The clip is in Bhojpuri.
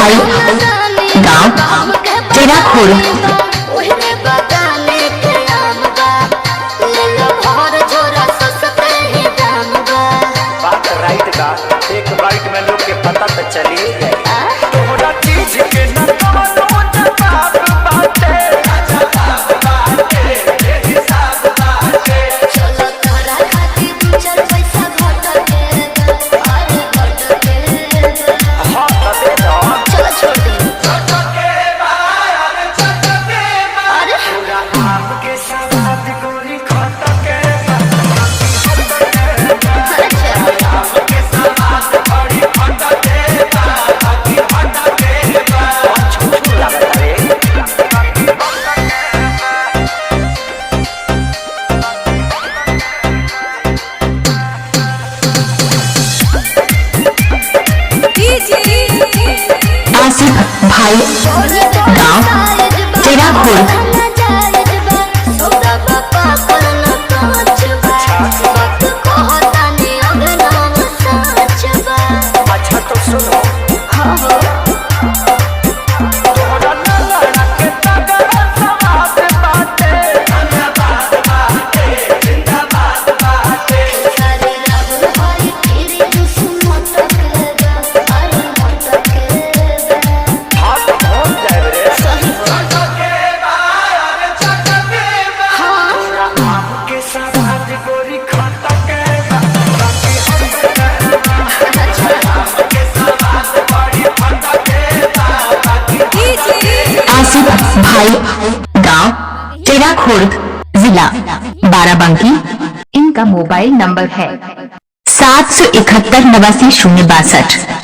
भाई, गाँव टेराखोल। बात राइट का, एक बाइट में लोग के पता तो चली गई। तोरा चीज के न कवनो जवाब बाटे, हिसाब बाटे। चलो तोरा खातिर दू चार पैसा घट के हाँ तबे तो चलो छोड़ दे। अरे पूरा आम के सवाद गोरी खट के आसिफ भाई, गाँव टेराखोल। अच्छा तो सुनो, तोरा ललना के तगड़ा सवाद बाटे, जिंदाबाद बाटे। हाँ तो पहुंच जाए रे। तोरा आम के सवाद गोरी खट के बाकी आसिफ भाई, गाँव टेराखोल, जिला बाराबंकी। इनका मोबाइल नंबर है 771 89 062।